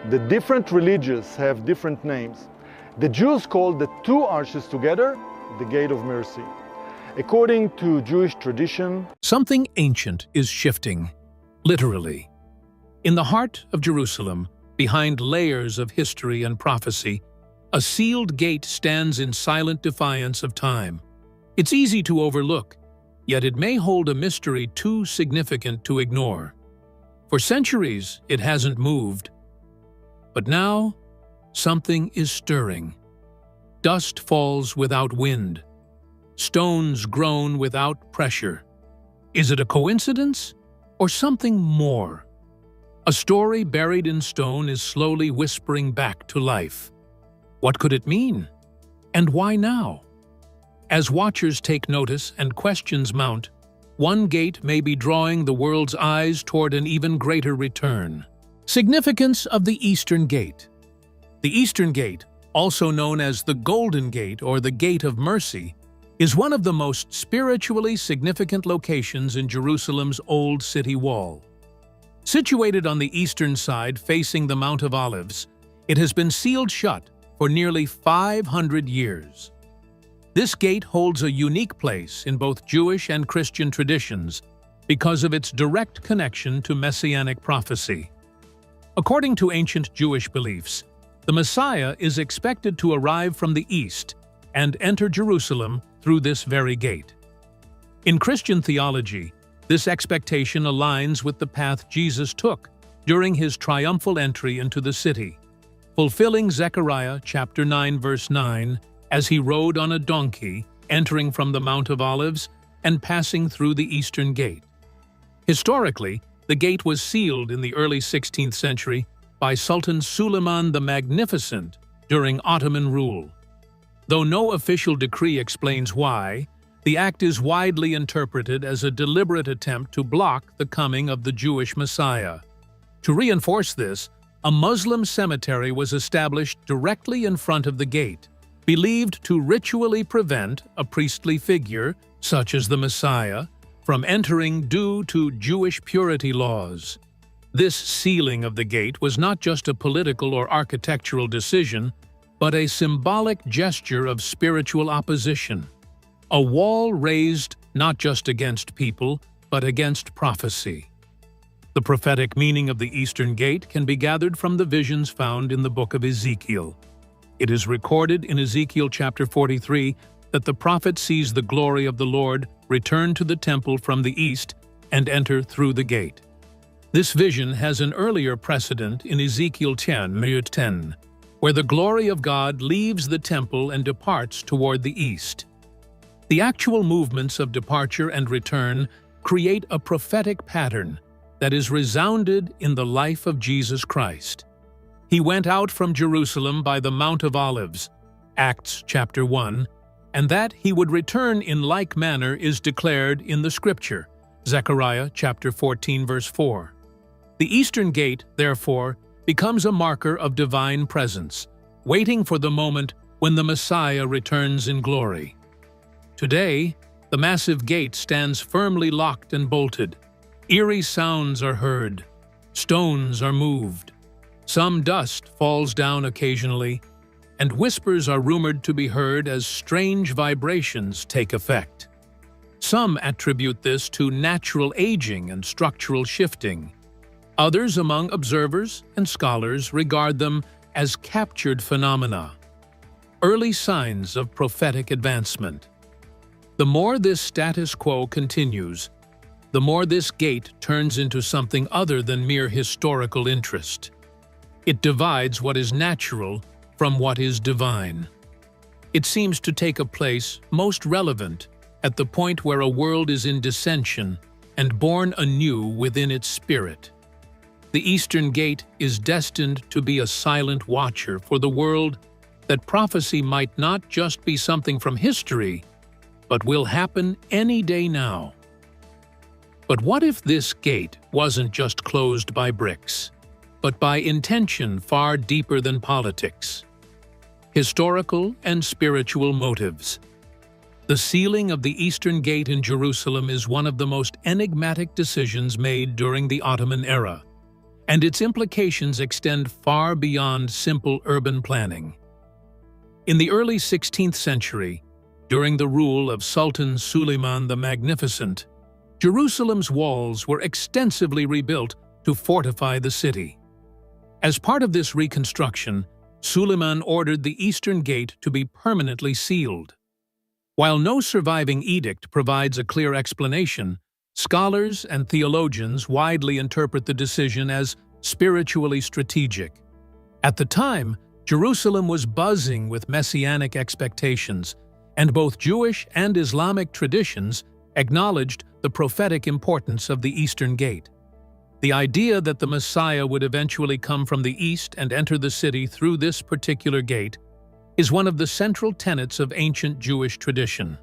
The different religions have different names. The Jews call the two arches together the Gate of Mercy. According to Jewish tradition, something ancient is shifting, literally. In the heart of Jerusalem, behind layers of history and prophecy, a sealed gate stands in silent defiance of time. It's easy to overlook, yet it may hold a mystery too significant to ignore. For centuries, it hasn't moved. But now, something is stirring. Dust falls without wind. Stones groan without pressure. Is it a coincidence or something more? A story buried in stone is slowly whispering back to life. What could it mean? And why now? As watchers take notice and questions mount, one gate may be drawing the world's eyes toward an even greater return. Significance of the Eastern Gate. The Eastern Gate, also known as the Golden Gate or the Gate of Mercy, is one of the most spiritually significant locations in Jerusalem's old city wall. Situated on the eastern side facing the Mount of Olives, it has been sealed shut for nearly 500 years. This gate holds a unique place in both Jewish and Christian traditions because of its direct connection to messianic prophecy. According to ancient Jewish beliefs, the Messiah is expected to arrive from the east and enter Jerusalem through this very gate. In Christian theology, this expectation aligns with the path Jesus took during his triumphal entry into the city, fulfilling Zechariah chapter 9 verse 9 as he rode on a donkey, entering from the Mount of Olives and passing through the Eastern Gate. Historically, the gate was sealed in the early 16th century by Sultan Suleiman the Magnificent during Ottoman rule. Though no official decree explains why, the act is widely interpreted as a deliberate attempt to block the coming of the Jewish Messiah. To reinforce this, a Muslim cemetery was established directly in front of the gate, believed to ritually prevent a priestly figure, such as the Messiah, from entering due to Jewish purity laws. This sealing of the gate was not just a political or architectural decision, but a symbolic gesture of spiritual opposition. A wall raised not just against people, but against prophecy. The prophetic meaning of the Eastern Gate can be gathered from the visions found in the book of Ezekiel. It is recorded in Ezekiel chapter 43 that the prophet sees the glory of the Lord return to the temple from the east and enter through the gate. This vision has an earlier precedent in Ezekiel 10, where the glory of God leaves the temple and departs toward the east. The actual movements of departure and return create a prophetic pattern that is resounded in the life of Jesus Christ. He went out from Jerusalem by the Mount of Olives, Acts chapter 1, and that he would return in like manner is declared in the Scripture, Zechariah chapter 14 verse 4. The Eastern Gate, therefore, becomes a marker of divine presence, waiting for the moment when the Messiah returns in glory. Today, the massive gate stands firmly locked and bolted. Eerie sounds are heard. Stones are moved. Some dust falls down occasionally, and whispers are rumored to be heard as strange vibrations take effect. Some attribute this to natural aging and structural shifting. Others among observers and scholars regard them as captured phenomena, early signs of prophetic advancement. The more this status quo continues, the more this gate turns into something other than mere historical interest. It divides what is natural from what is divine. It seems to take a place most relevant at the point where a world is in dissension and born anew within its spirit. The Eastern Gate is destined to be a silent watcher for the world that prophecy might not just be something from history, but will happen any day now. But what if this gate wasn't just closed by bricks, but by intention far deeper than politics? Historical and spiritual motives. The sealing of the Eastern Gate in Jerusalem is one of the most enigmatic decisions made during the Ottoman era, and its implications extend far beyond simple urban planning. In the early 16th century, during the rule of Sultan Suleiman the Magnificent, Jerusalem's walls were extensively rebuilt to fortify the city. As part of this reconstruction, Suleiman ordered the Eastern Gate to be permanently sealed. While no surviving edict provides a clear explanation, scholars and theologians widely interpret the decision as spiritually strategic. At the time, Jerusalem was buzzing with messianic expectations, and both Jewish and Islamic traditions acknowledged the prophetic importance of the Eastern Gate. The idea that the Messiah would eventually come from the east and enter the city through this particular gate is one of the central tenets of ancient Jewish tradition.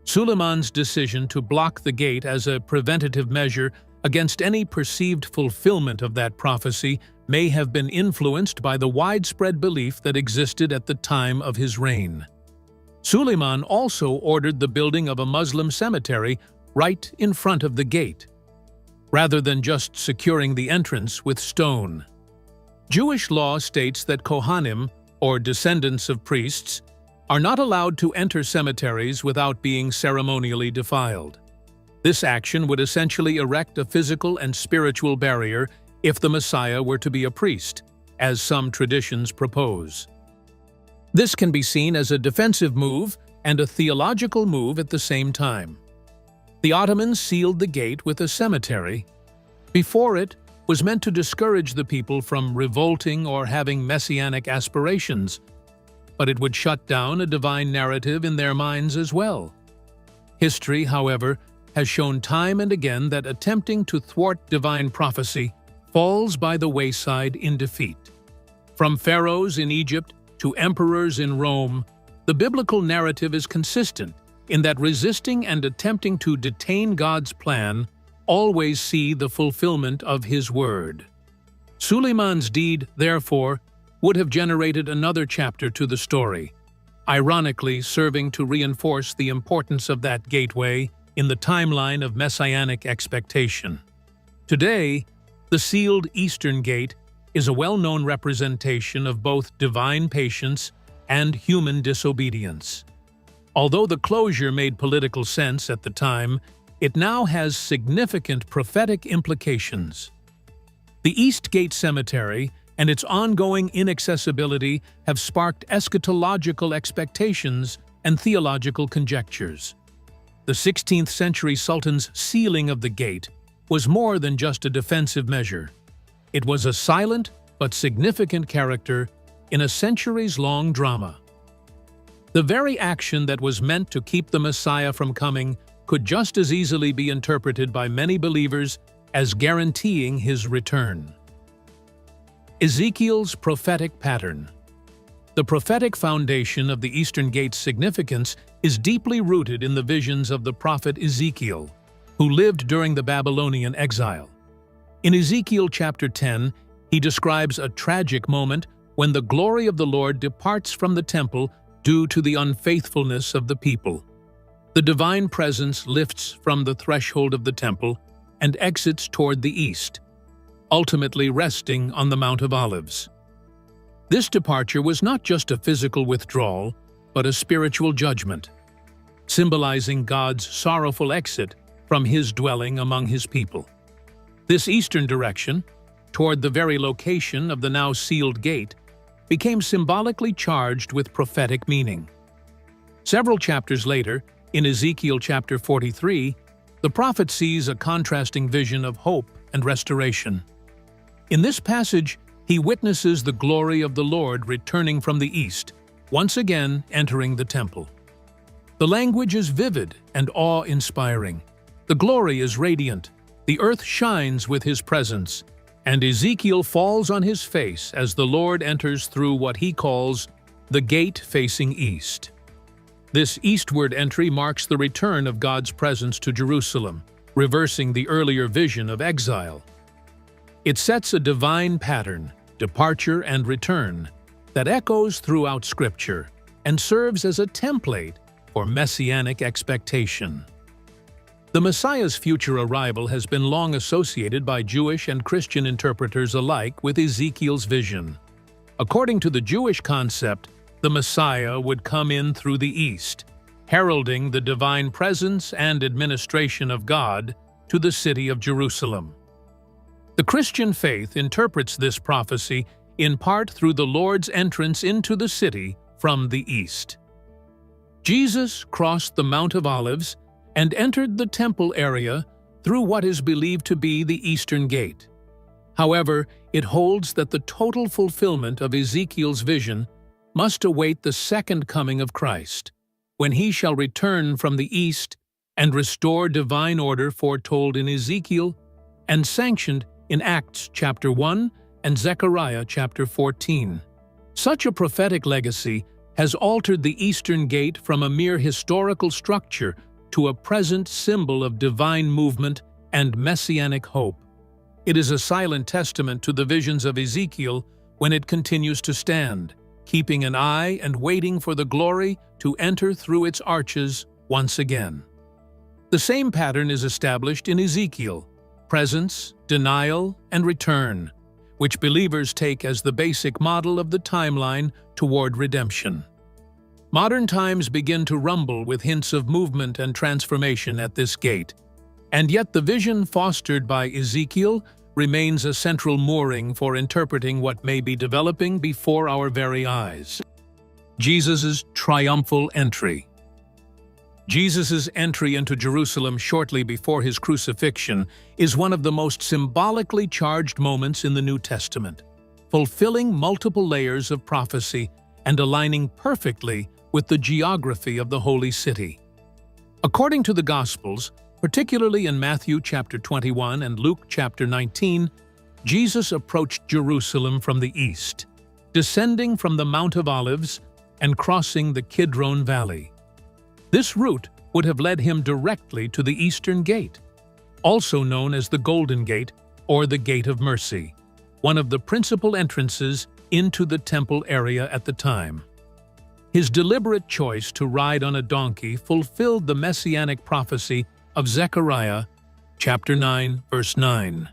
Suleiman's decision to block the gate as a preventative measure against any perceived fulfillment of that prophecy may have been influenced by the widespread belief that existed at the time of his reign. Suleiman also ordered the building of a Muslim cemetery right in front of the gate, rather than just securing the entrance with stone. Jewish law states that Kohanim, or descendants of priests, are not allowed to enter cemeteries without being ceremonially defiled. This action would essentially erect a physical and spiritual barrier if the Messiah were to be a priest, as some traditions propose. This can be seen as a defensive move and a theological move at the same time. The Ottomans sealed the gate with a cemetery. Before it was meant to discourage the people from revolting or having messianic aspirations, but it would shut down a divine narrative in their minds as well. History, however, has shown time and again that attempting to thwart divine prophecy falls by the wayside in defeat. From pharaohs in Egypt to emperors in Rome, the biblical narrative is consistent in that resisting and attempting to detain God's plan always see the fulfillment of His word. Suleiman's deed, therefore, would have generated another chapter to the story, ironically serving to reinforce the importance of that gateway in the timeline of messianic expectation. Today, the sealed Eastern Gate is a well-known representation of both divine patience and human disobedience. Although the closure made political sense at the time, it now has significant prophetic implications. The East Gate Cemetery and its ongoing inaccessibility have sparked eschatological expectations and theological conjectures. The 16th century Sultan's sealing of the gate was more than just a defensive measure. It was a silent but significant character in a centuries-long drama. The very action that was meant to keep the Messiah from coming could just as easily be interpreted by many believers as guaranteeing his return. Ezekiel's prophetic pattern. The prophetic foundation of the Eastern Gate's significance is deeply rooted in the visions of the prophet Ezekiel, who lived during the Babylonian exile. In Ezekiel chapter 10, he describes a tragic moment when the glory of the Lord departs from the temple due to the unfaithfulness of the people. The divine presence lifts from the threshold of the temple and exits toward the east, ultimately resting on the Mount of Olives. This departure was not just a physical withdrawal, but a spiritual judgment, symbolizing God's sorrowful exit from His dwelling among His people. This eastern direction, toward the very location of the now sealed gate, became symbolically charged with prophetic meaning. Several chapters later, in Ezekiel chapter 43, the prophet sees a contrasting vision of hope and restoration. In this passage, he witnesses the glory of the Lord returning from the east, once again entering the temple. The language is vivid and awe-inspiring. The glory is radiant, the earth shines with His presence, and Ezekiel falls on his face as the Lord enters through what he calls the gate facing east. This eastward entry marks the return of God's presence to Jerusalem, reversing the earlier vision of exile. It sets a divine pattern, departure and return, that echoes throughout Scripture and serves as a template for messianic expectation. The Messiah's future arrival has been long associated by Jewish and Christian interpreters alike with Ezekiel's vision. According to the Jewish concept, the Messiah would come in through the east, heralding the divine presence and administration of God to the city of Jerusalem. The Christian faith interprets this prophecy in part through the Lord's entrance into the city from the east. Jesus crossed the Mount of Olives and entered the temple area through what is believed to be the eastern gate. However, it holds that the total fulfillment of Ezekiel's vision must await the second coming of Christ, when he shall return from the east and restore divine order foretold in Ezekiel and sanctioned in Acts chapter 1 and Zechariah chapter 14. Such a prophetic legacy has altered the eastern gate from a mere historical structure to a present symbol of divine movement and messianic hope. It is a silent testament to the visions of Ezekiel when it continues to stand, keeping an eye and waiting for the glory to enter through its arches once again. The same pattern is established in Ezekiel: presence, denial, and return, which believers take as the basic model of the timeline toward redemption. Modern times begin to rumble with hints of movement and transformation at this gate, and yet the vision fostered by Ezekiel remains a central mooring for interpreting what may be developing before our very eyes. Jesus' triumphal entry. Jesus' entry into Jerusalem shortly before his crucifixion is one of the most symbolically charged moments in the New Testament, fulfilling multiple layers of prophecy and aligning perfectly with the geography of the Holy City. According to the Gospels, particularly in Matthew chapter 21 and Luke chapter 19, Jesus approached Jerusalem from the east, descending from the Mount of Olives and crossing the Kidron Valley. This route would have led him directly to the Eastern Gate, also known as the Golden Gate or the Gate of Mercy, one of the principal entrances into the temple area at the time. His deliberate choice to ride on a donkey fulfilled the messianic prophecy of Zechariah chapter 9, verse 9.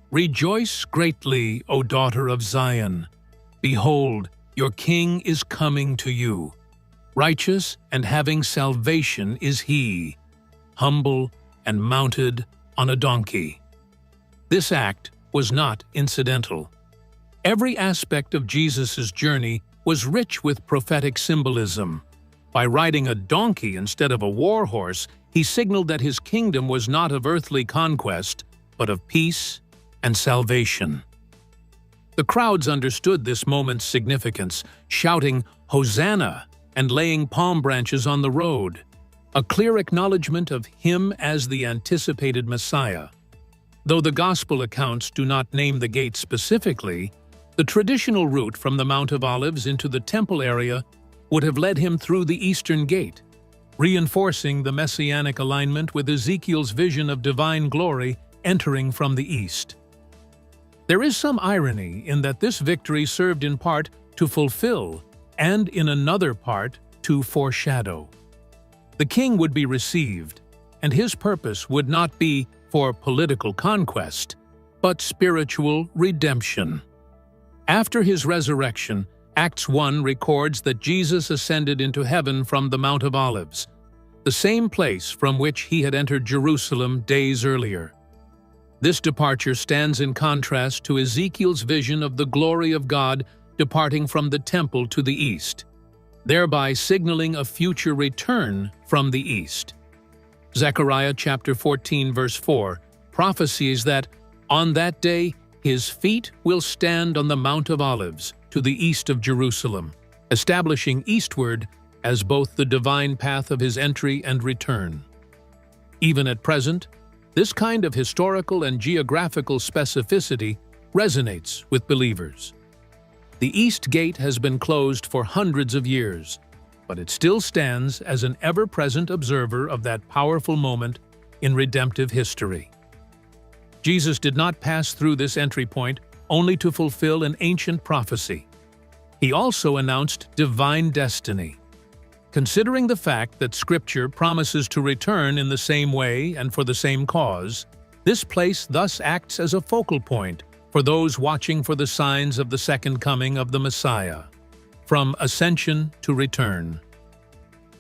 "Rejoice greatly, O daughter of Zion! Behold, your king is coming to you. Righteous and having salvation is he, humble and mounted on a donkey." This act was not incidental. Every aspect of Jesus' journey was rich with prophetic symbolism. By riding a donkey instead of a war horse, he signaled that his kingdom was not of earthly conquest, but of peace and salvation. The crowds understood this moment's significance, shouting, "Hosanna!" and laying palm branches on the road, a clear acknowledgement of him as the anticipated Messiah. Though the Gospel accounts do not name the gate specifically, the traditional route from the Mount of Olives into the temple area would have led him through the Eastern Gate, reinforcing the messianic alignment with Ezekiel's vision of divine glory entering from the east. There is some irony in that this victory served in part to fulfill and in another part to foreshadow. The king would be received, and his purpose would not be for political conquest, but spiritual redemption. After his resurrection, Acts 1 records that Jesus ascended into heaven from the Mount of Olives, the same place from which he had entered Jerusalem days earlier. This departure stands in contrast to Ezekiel's vision of the glory of God departing from the temple to the east, thereby signaling a future return from the east. Zechariah chapter 14 verse 4 prophesies that, "On that day his feet will stand on the Mount of Olives to the east of Jerusalem," establishing eastward as both the divine path of his entry and return. Even at present, this kind of historical and geographical specificity resonates with believers. The East Gate has been closed for hundreds of years, but it still stands as an ever-present observer of that powerful moment in redemptive history. Jesus did not pass through this entry point only to fulfill an ancient prophecy. He also announced divine destiny. Considering the fact that Scripture promises to return in the same way and for the same cause, this place thus acts as a focal point for those watching for the signs of the second coming of the Messiah, from ascension to return.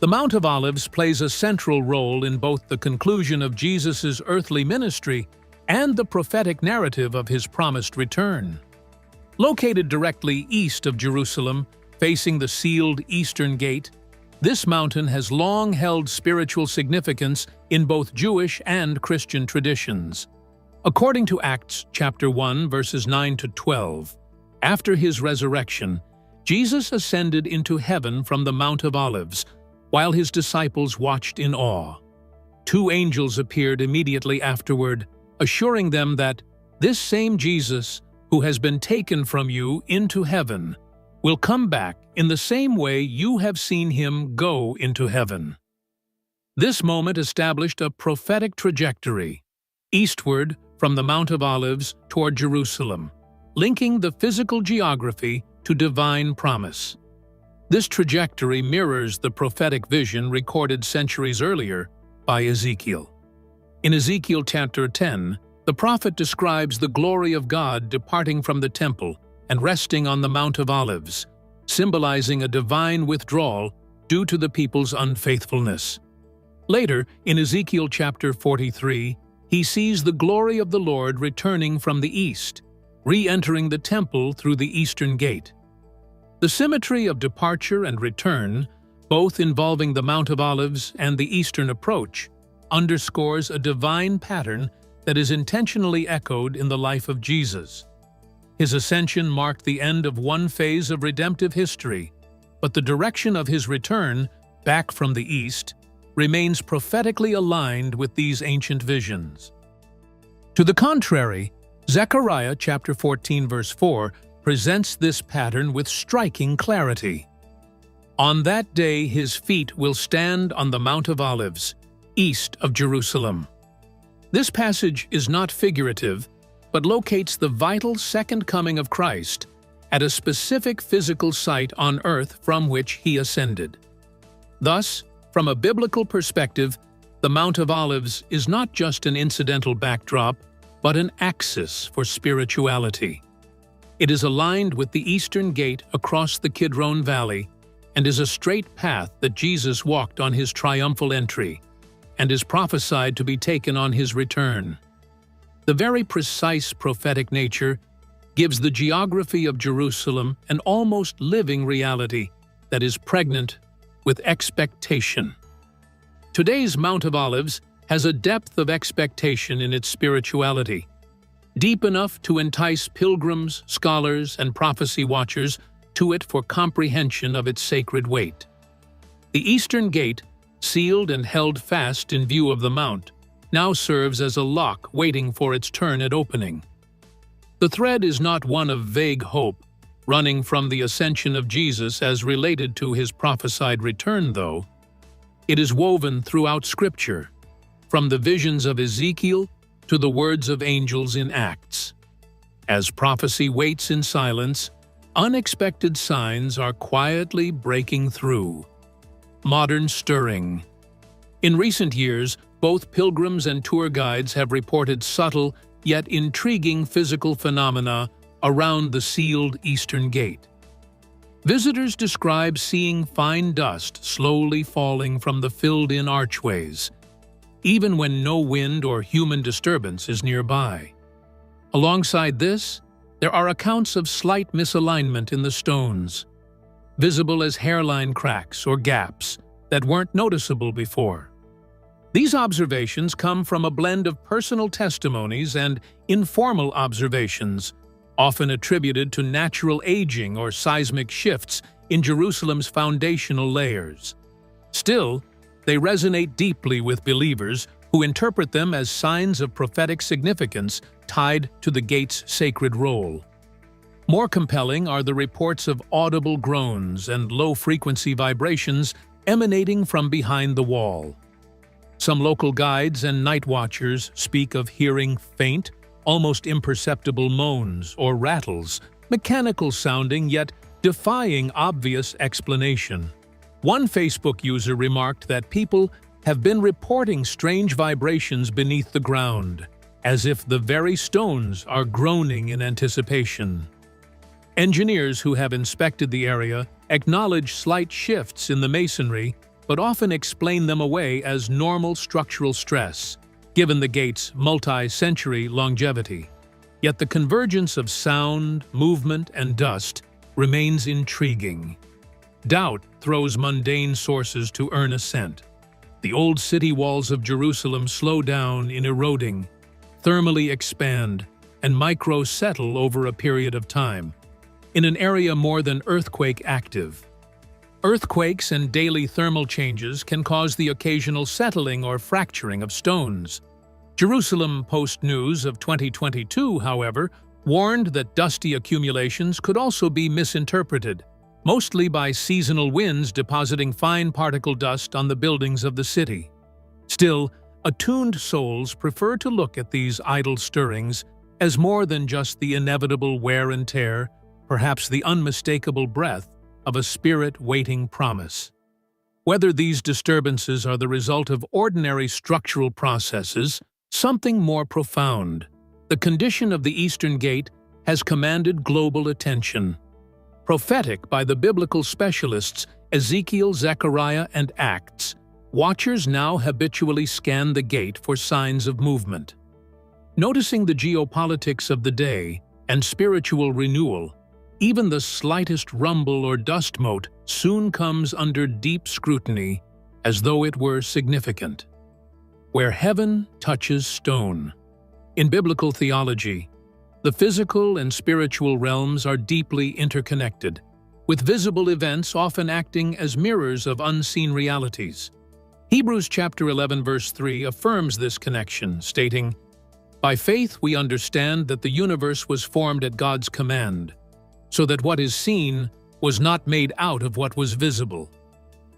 The Mount of Olives plays a central role in both the conclusion of Jesus' earthly ministry and the prophetic narrative of his promised return. Located directly east of Jerusalem, facing the sealed eastern gate, this mountain has long held spiritual significance in both Jewish and Christian traditions. According to Acts chapter 1, verses 9 to 12, after his resurrection, Jesus ascended into heaven from the Mount of Olives, while his disciples watched in awe. Two angels appeared immediately afterward, assuring them that this same Jesus, who has been taken from you into heaven, will come back in the same way you have seen him go into heaven. This moment established a prophetic trajectory, eastward from the Mount of Olives toward Jerusalem, linking the physical geography to divine promise. This trajectory mirrors the prophetic vision recorded centuries earlier by Ezekiel. In Ezekiel chapter 10, the prophet describes the glory of God departing from the temple and resting on the Mount of Olives, symbolizing a divine withdrawal due to the people's unfaithfulness. Later, in Ezekiel chapter 43, he sees the glory of the Lord returning from the east, re-entering the temple through the eastern gate. The symmetry of departure and return, both involving the Mount of Olives and the eastern approach, underscores a divine pattern that is intentionally echoed in the life of Jesus. His ascension marked the end of one phase of redemptive history, but the direction of his return, back from the east, remains prophetically aligned with these ancient visions. To the contrary, Zechariah chapter 14 verse 4 presents this pattern with striking clarity. On that day his feet will stand on the Mount of Olives, east of Jerusalem. This passage is not figurative, but locates the vital second coming of Christ at a specific physical site on earth from which he ascended. Thus, from a biblical perspective, the Mount of Olives is not just an incidental backdrop, but an axis for spirituality. It is aligned with the eastern gate across the Kidron Valley and is a straight path that Jesus walked on his triumphal entry and is prophesied to be taken on his return. The very precise prophetic nature gives the geography of Jerusalem an almost living reality that is pregnant with expectation. Today's Mount of Olives has a depth of expectation in its spirituality, deep enough to entice pilgrims, scholars, and prophecy watchers to it for comprehension of its sacred weight. The eastern gate, sealed and held fast in view of the mount, now serves as a lock waiting for its turn at opening. The thread is not one of vague hope, running from the ascension of Jesus as related to his prophesied return, though. It is woven throughout Scripture, from the visions of Ezekiel to the words of angels in Acts. As prophecy waits in silence, unexpected signs are quietly breaking through. Modern stirring. In recent years, both pilgrims and tour guides have reported subtle yet intriguing physical phenomena around the sealed eastern gate. Visitors describe seeing fine dust slowly falling from the filled-in archways, even when no wind or human disturbance is nearby. Alongside this, there are accounts of slight misalignment in the stones, visible as hairline cracks or gaps that weren't noticeable before. These observations come from a blend of personal testimonies and informal observations, often attributed to natural aging or seismic shifts in Jerusalem's foundational layers. Still, they resonate deeply with believers who interpret them as signs of prophetic significance tied to the gate's sacred role. More compelling are the reports of audible groans and low-frequency vibrations emanating from behind the wall. Some local guides and night watchers speak of hearing faint, almost imperceptible moans or rattles, mechanical sounding yet defying obvious explanation. One Facebook user remarked that people have been reporting strange vibrations beneath the ground, as if the very stones are groaning in anticipation. Engineers who have inspected the area acknowledge slight shifts in the masonry, but often explain them away as normal structural stress, given the gate's multi-century longevity. Yet the convergence of sound, movement, and dust remains intriguing. Doubt throws mundane sources to earn assent. The old city walls of Jerusalem slow down in eroding, thermally expand, and micro-settle over a period of time, in an area more than earthquake active. Earthquakes and daily thermal changes can cause the occasional settling or fracturing of stones. Jerusalem Post-News of 2022, however, warned that dusty accumulations could also be misinterpreted, mostly by seasonal winds depositing fine particle dust on the buildings of the city. Still, attuned souls prefer to look at these idle stirrings as more than just the inevitable wear and tear, perhaps the unmistakable breath of a spirit-waiting promise. Whether these disturbances are the result of ordinary structural processes, something more profound, the condition of the Eastern Gate has commanded global attention. Prophetic by the biblical specialists Ezekiel, Zechariah, and Acts, watchers now habitually scan the gate for signs of movement. Noticing the geopolitics of the day and spiritual renewal, even the slightest rumble or dust mote soon comes under deep scrutiny as though it were significant. Where heaven touches stone. In biblical theology, the physical and spiritual realms are deeply interconnected, with visible events often acting as mirrors of unseen realities. Hebrews chapter 11 verse 3 affirms this connection, stating, "By faith we understand that the universe was formed at God's command, so that what is seen was not made out of what was visible."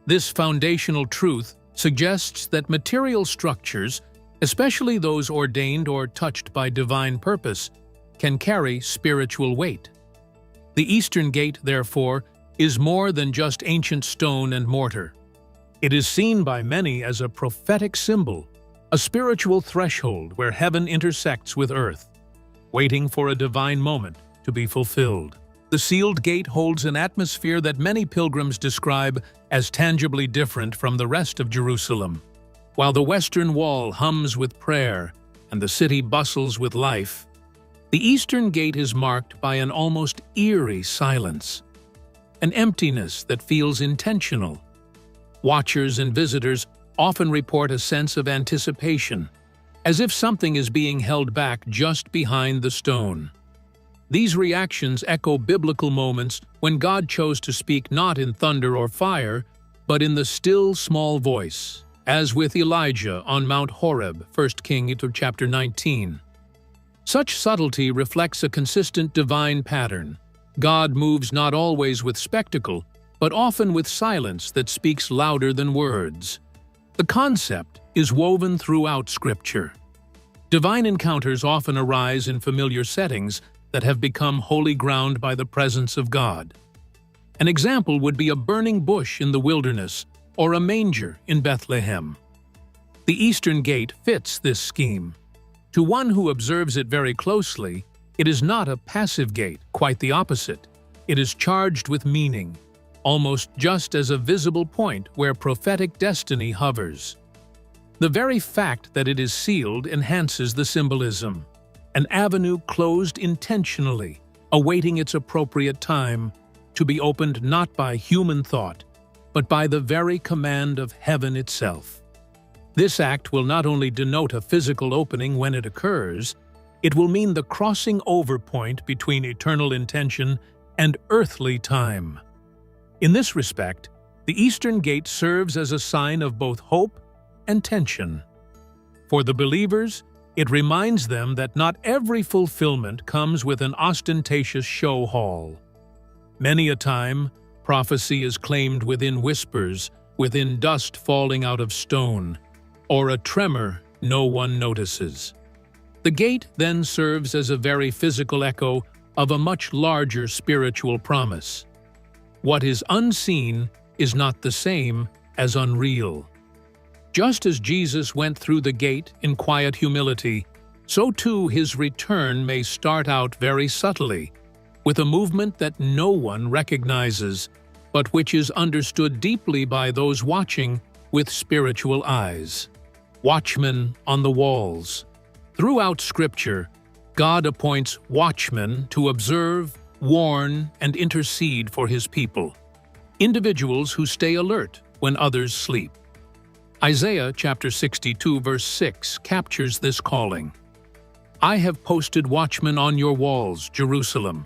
This foundational truth suggests that material structures, especially those ordained or touched by divine purpose, can carry spiritual weight. The Eastern Gate, therefore, is more than just ancient stone and mortar. It is seen by many as a prophetic symbol, a spiritual threshold where heaven intersects with earth, waiting for a divine moment to be fulfilled. The sealed gate holds an atmosphere that many pilgrims describe as tangibly different from the rest of Jerusalem. While the Western Wall hums with prayer and the city bustles with life, the Eastern Gate is marked by an almost eerie silence, an emptiness that feels intentional. Watchers and visitors often report a sense of anticipation, as if something is being held back just behind the stone. These reactions echo biblical moments when God chose to speak not in thunder or fire, but in the still small voice, as with Elijah on Mount Horeb, 1 Kings chapter 19. Such subtlety reflects a consistent divine pattern. God moves not always with spectacle, but often with silence that speaks louder than words. The concept is woven throughout Scripture. Divine encounters often arise in familiar settings that have become holy ground by the presence of God. An example would be a burning bush in the wilderness or a manger in Bethlehem. The Eastern Gate fits this scheme. To one who observes it very closely, it is not a passive gate, quite the opposite. It is charged with meaning, almost just as a visible point where prophetic destiny hovers. The very fact that it is sealed enhances the symbolism, an avenue closed intentionally, awaiting its appropriate time, to be opened not by human thought, but by the very command of heaven itself. This act will not only denote a physical opening when it occurs, it will mean the crossing over point between eternal intention and earthly time. In this respect, the Eastern Gate serves as a sign of both hope and tension. For the believers, it reminds them that not every fulfillment comes with an ostentatious show hall. Many a time, prophecy is claimed within whispers, within dust falling out of stone, or a tremor no one notices. The gate then serves as a very physical echo of a much larger spiritual promise. What is unseen is not the same as unreal. Just as Jesus went through the gate in quiet humility, so too his return may start out very subtly, with a movement that no one recognizes, but which is understood deeply by those watching with spiritual eyes. Watchmen on the walls. Throughout Scripture, God appoints watchmen to observe, warn, and intercede for his people, individuals who stay alert when others sleep. Isaiah chapter 62 verse 6 captures this calling. I have posted watchmen on your walls, Jerusalem.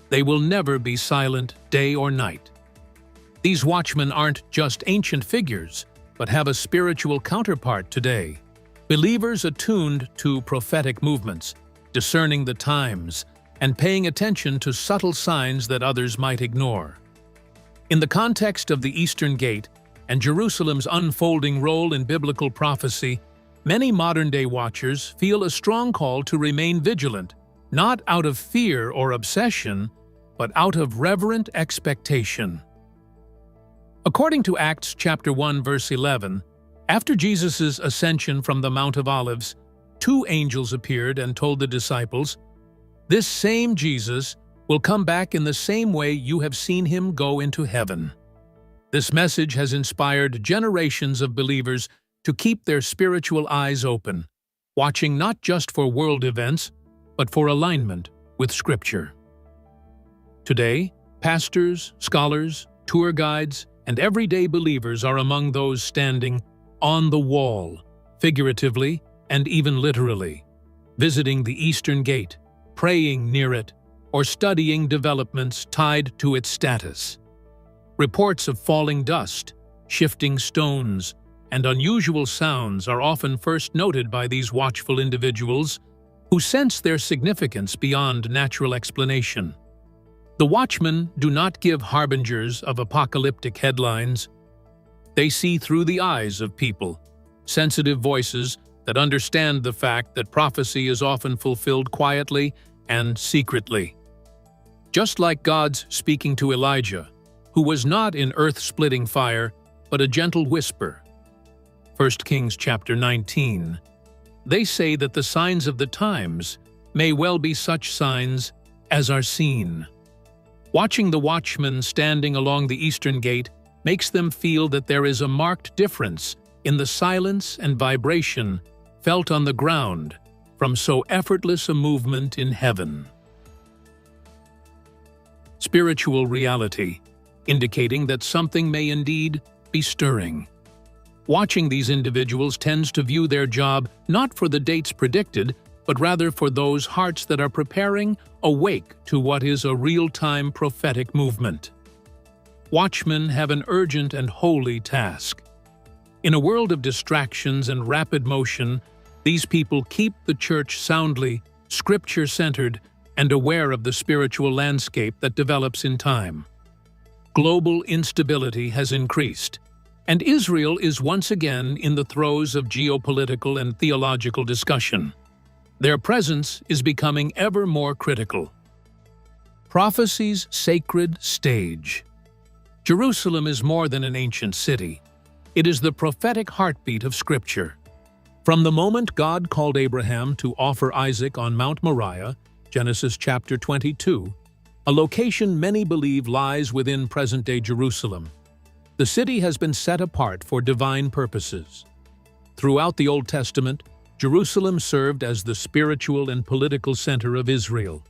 They will never be silent day or night. These watchmen aren't just ancient figures, but have a spiritual counterpart today. Believers attuned to prophetic movements, discerning the times, and paying attention to subtle signs that others might ignore. In the context of the Eastern Gate and Jerusalem's unfolding role in biblical prophecy, many modern-day watchers feel a strong call to remain vigilant, not out of fear or obsession, but out of reverent expectation. According to Acts chapter 1 verse 11, after Jesus' ascension from the Mount of Olives, 2 angels appeared and told the disciples, "This same Jesus will come back in the same way you have seen him go into heaven." This message has inspired generations of believers to keep their spiritual eyes open, watching not just for world events, but for alignment with Scripture. Today, pastors, scholars, tour guides, and everyday believers are among those standing on the wall, figuratively and even literally, visiting the Eastern Gate, praying near it, or studying developments tied to its status. Reports of falling dust, shifting stones, and unusual sounds are often first noted by these watchful individuals who sense their significance beyond natural explanation. The watchmen do not give harbingers of apocalyptic headlines. They see through the eyes of people, sensitive voices that understand the fact that prophecy is often fulfilled quietly and secretly. Just like God's speaking to Elijah, who was not in earth-splitting fire, but a gentle whisper. 1 Kings chapter 19. They say that the signs of the times may well be such signs as are seen. Watching the watchmen standing along the Eastern Gate makes them feel that there is a marked difference in the silence and vibration felt on the ground from so effortless a movement in heaven. Spiritual reality, indicating that something may indeed be stirring. Watching these individuals tends to view their job not for the dates predicted, but rather for those hearts that are preparing, awake to what is a real-time prophetic movement. Watchmen have an urgent and holy task. In a world of distractions and rapid motion, these people keep the church soundly, Scripture-centered, and aware of the spiritual landscape that develops in time. Global instability has increased, and Israel is once again in the throes of geopolitical and theological discussion. Their presence is becoming ever more critical. Prophecy's sacred stage. Jerusalem is more than an ancient city. It is the prophetic heartbeat of Scripture. From the moment God called Abraham to offer Isaac on Mount Moriah, Genesis chapter 22, a location many believe lies within present-day Jerusalem, the city has been set apart for divine purposes. Throughout the Old Testament, Jerusalem served as the spiritual and political center of Israel.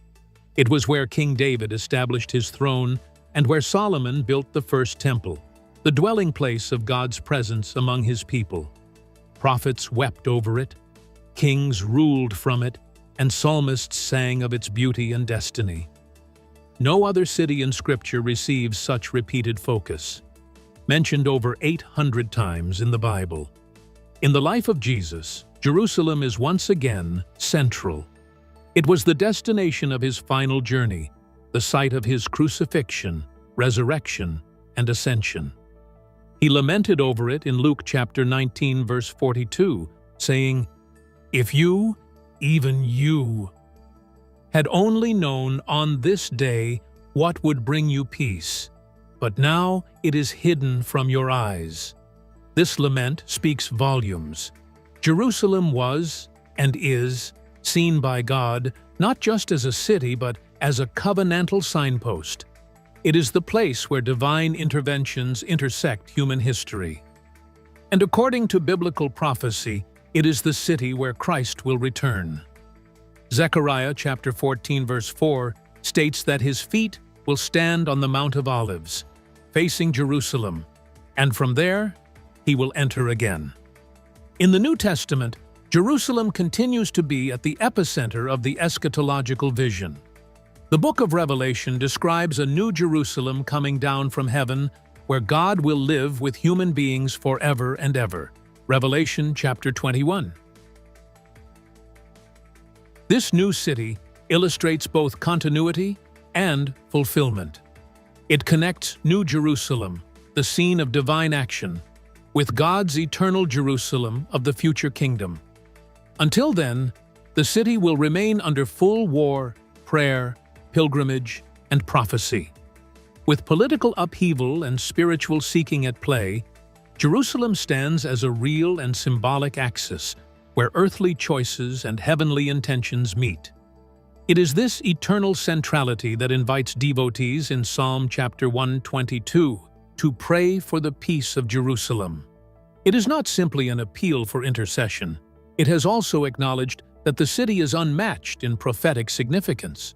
It was where King David established his throne and where Solomon built the first temple, the dwelling place of God's presence among his people. Prophets wept over it, kings ruled from it, and psalmists sang of its beauty and destiny. No other city in Scripture receives such repeated focus, mentioned over 800 times in the Bible. In the life of Jesus, Jerusalem is once again central. It was the destination of his final journey, the site of his crucifixion, resurrection, and ascension. He lamented over it in Luke chapter 19, verse 42, saying, "If you, even you, had only known on this day what would bring you peace, but now it is hidden from your eyes." This lament speaks volumes. Jerusalem was, and is, seen by God not just as a city but as a covenantal signpost. It is the place where divine interventions intersect human history. And according to biblical prophecy, it is the city where Christ will return. Zechariah chapter 14 verse 4 states that his feet will stand on the Mount of Olives, facing Jerusalem, and from there he will enter again. In the New Testament, Jerusalem continues to be at the epicenter of the eschatological vision. The book of Revelation describes a new Jerusalem coming down from heaven where God will live with human beings forever and ever. Revelation chapter 21. This new city illustrates both continuity and fulfillment. It connects New Jerusalem, the scene of divine action, with God's eternal Jerusalem of the future kingdom. Until then, the city will remain under full war, prayer, pilgrimage, and prophecy. With political upheaval and spiritual seeking at play, Jerusalem stands as a real and symbolic axis where earthly choices and heavenly intentions meet. It is this eternal centrality that invites devotees in Psalm chapter 122 to pray for the peace of Jerusalem. It is not simply an appeal for intercession. It has also acknowledged that the city is unmatched in prophetic significance.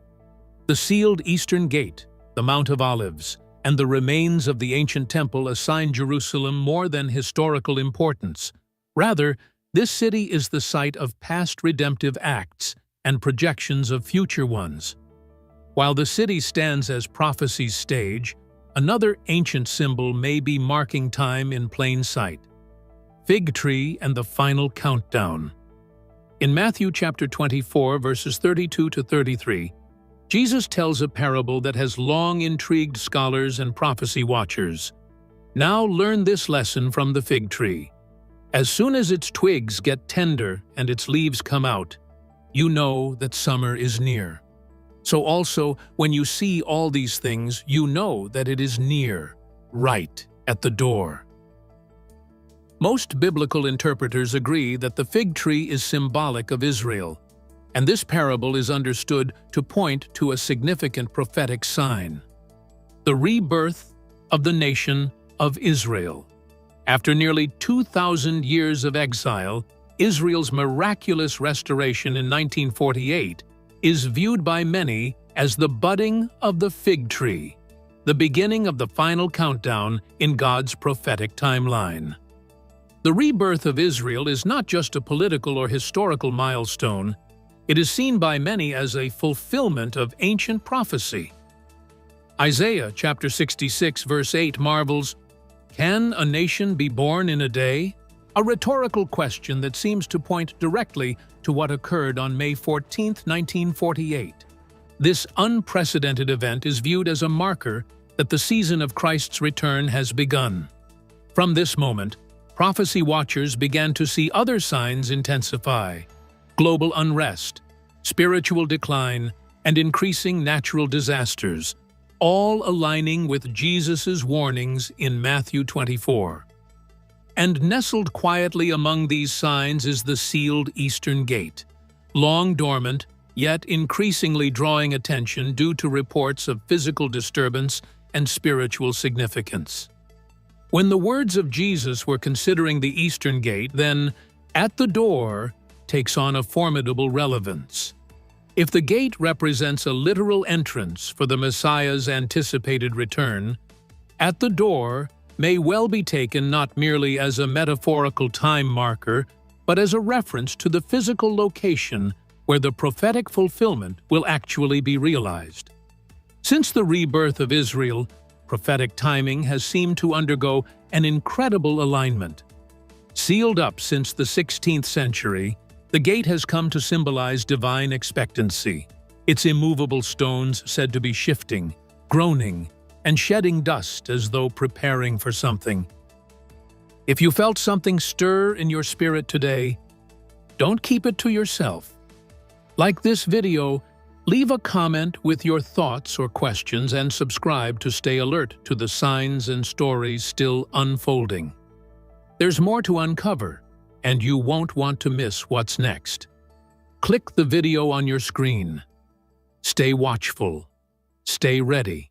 The sealed eastern gate, the Mount of Olives, and the remains of the ancient temple assign Jerusalem more than historical importance. Rather, this city is the site of past redemptive acts and projections of future ones. While the city stands as prophecy's stage, another ancient symbol may be marking time in plain sight: fig tree and the final countdown. In Matthew chapter 24, verses 32 to 33, Jesus tells a parable that has long intrigued scholars and prophecy watchers. "Now learn this lesson from the fig tree. As soon as its twigs get tender and its leaves come out, you know that summer is near. So also, when you see all these things, you know that it is near, right at the door." Most biblical interpreters agree that the fig tree is symbolic of Israel, and this parable is understood to point to a significant prophetic sign: the rebirth of the nation of Israel. After nearly 2,000 years of exile, Israel's miraculous restoration in 1948 is viewed by many as the budding of the fig tree, the beginning of the final countdown in God's prophetic timeline. The rebirth of Israel is not just a political or historical milestone. It is seen by many as a fulfillment of ancient prophecy. Isaiah chapter 66 verse 8 marvels, "Can a nation be born in a day?" A rhetorical question that seems to point directly to what occurred on May 14, 1948. This unprecedented event is viewed as a marker that the season of Christ's return has begun. From this moment, prophecy watchers began to see other signs intensify: global unrest, spiritual decline, and increasing natural disasters, all aligning with Jesus' warnings in Matthew 24. And nestled quietly among these signs is the sealed eastern gate, long dormant, yet increasingly drawing attention due to reports of physical disturbance and spiritual significance. When the words of Jesus were considering the eastern gate, then, "at the door," takes on a formidable relevance. If the gate represents a literal entrance for the Messiah's anticipated return, "at the door" may well be taken not merely as a metaphorical time marker, but as a reference to the physical location where the prophetic fulfillment will actually be realized. Since the rebirth of Israel, prophetic timing has seemed to undergo an incredible alignment. Sealed up since the 16th century, the gate has come to symbolize divine expectancy, its immovable stones said to be shifting, groaning, and shedding dust as though preparing for something. If you felt something stir in your spirit today, don't keep it to yourself. Like this video, Leave a comment with your thoughts or questions and subscribe to stay alert to the signs and stories still unfolding. There's more to uncover, and you won't want to miss what's next. Click the video on your screen. Stay watchful. Stay ready.